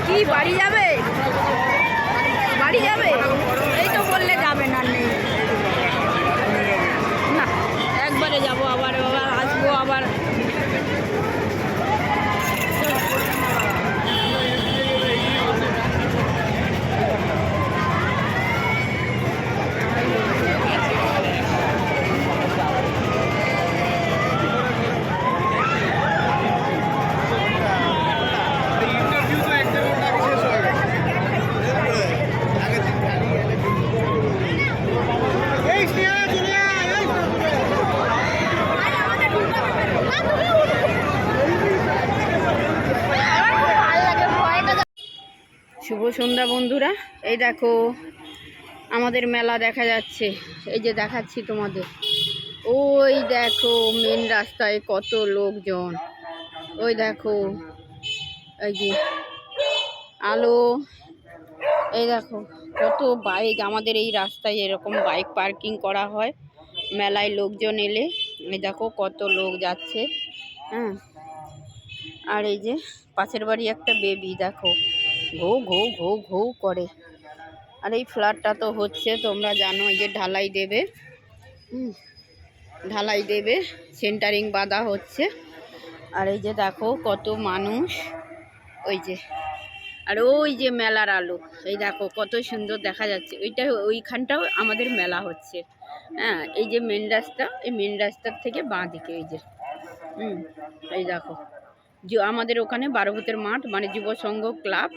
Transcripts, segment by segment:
কি বাড়ি যাবে? বাড়ি যাবে? এই তো বললে যাবে না, নেই না, একবারে যাবো আবার আবার আসবো আবার। শুভ সন্ধ্যা বন্ধুরা, এই দেখো আমাদের মেলা দেখা যাচ্ছে। এই যে দেখাচ্ছি তোমাদের, ওই দেখো মেন রাস্তায় কত লোকজন, ওই দেখো এই যে আলো, এই দেখো কত বাইক। আমাদের এই রাস্তায় এরকম বাইক পার্কিং করা হয় মেলায় লোকজন এলে। এই দেখো কত লোক যাচ্ছে। হ্যাঁ, আর এই যে পাশের বাড়ি একটা বেবি দেখো ঘৌ ঘৌ ঘৌ ঘৌ করে। আর এই ফ্ল্যাটটা তো হচ্ছে, তোমরা জানো, এই যে ঢালাই দেবে, ঢালাই দেবে, সেন্টারিং বাঁধা হচ্ছে। আর এই যে দেখো কত মানুষ, ওই যে, আর ওই যে মেলার আলো, এই দেখো কত সুন্দর দেখা যাচ্ছে। ওইখানটাও আমাদের মেলা হচ্ছে। হ্যাঁ, এই যে মেন রাস্তা, এই মেন রাস্তার থেকে বাঁ দিকে এই যে এই দেখো আমাদের ওখানে বারোভূতের মাঠ, মানে যুব সংঘ ক্লাব,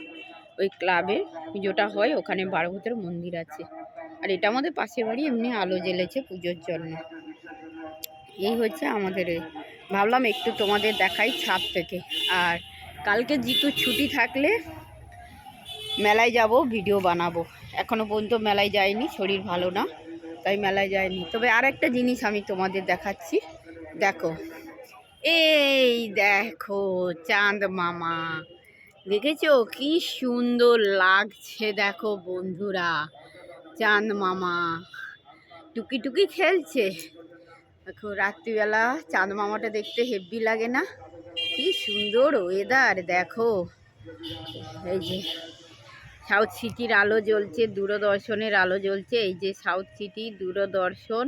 ওই ক্লাবে পুজোটা হয়, ওখানে বারোভূতের মন্দির আছে। আর এটা আমাদের পাশের বাড়ি, এমনি আলো জ্বেলেছে পুজোর জন্য। এই হচ্ছে আমাদের। ভাবলাম একটু তোমাদের দেখাই ছাদ থেকে। আর কালকে জিতু ছুটি থাকলে মেলায় যাব, ভিডিও বানাবো। এখনো পর্যন্ত মেলায় যায়নি, শরীর ভালো না, তাই মেলায় যায়নি। তবে আর একটা জিনিস আমি তোমাদের দেখাচ্ছি, দেখো এই দেখো চাঁদ মামা, দেখেছো কি সুন্দর লাগছে? দেখো বন্ধুরা, চাঁদ মামা টুকি টুকি খেলছে। দেখো রাত্রিবেলা চাঁদ মামাটা দেখতে হেব্বি লাগে না? কি সুন্দর ওয়েদার দেখো। এই যে সাউথ সিটির আলো জ্বলছে, দূরদর্শনের আলো জ্বলছে। এই যে সাউথ সিটি দূরদর্শন।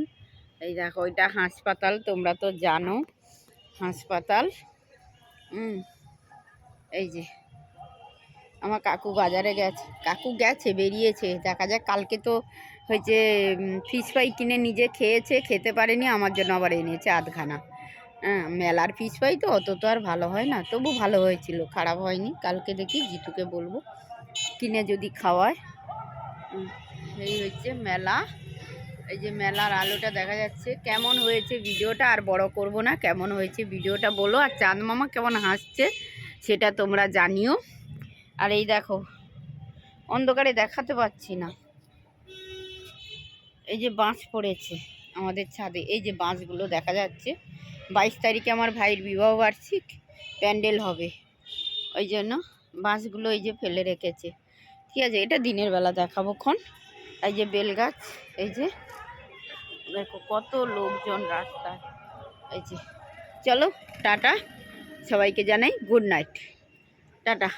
এই দেখো ওইটা হাসপাতাল, তোমরা তো জানো হাসপাতাল। এই যে আমার কাকু বাজারে গেছে, কাকু গেছে, বেরিয়েছে, দেখা যাক। কালকে তো হয়েছে ফিশ ফ্রাই কিনে নিজে খেয়েছে, খেতে পারেনি, আমার জন্য আবার এনেছে আধখানা। হ্যাঁ, মেলার ফিশ ফ্রাই তো অত তো আর ভালো হয় না, তবু ভালো হয়েছিল, খারাপ হয়নি। কালকে দেখি জিতুকে বলবো কিনে যদি খাওয়ায়। এই হচ্ছে মেলা। এই যে মেলার আলোটা দেখা যাচ্ছে। কেমন হয়েছে ভিডিওটা আর বড় করব না, কেমন হয়েছে ভিডিওটা বলো। আর চাঁদ মামা কেমন হাসছে সেটা তোমরা জানিও। আর এই দেখো অন্ধকারে দেখাতে পাচ্ছি না, এই যে বাঁশ পড়েছে আমাদের ছাদে, এই যে বাঁশগুলো দেখা যাচ্ছে। 22 তারিখে আমার ভাইয়ের বিবাহ বার্ষিক, প্যান্ডেল হবে, ওই জন্য বাঁশগুলো এই যে ফেলে রেখেছে। ঠিক আছে, এটা দিনের বেলা দেখাবো খন। এই যে বেলগাছ, এই যে দেখো কত লোকজন রাস্তায়। এই যে চলো টাটা, সবাইকে জানাই গুড নাইট, টাটা।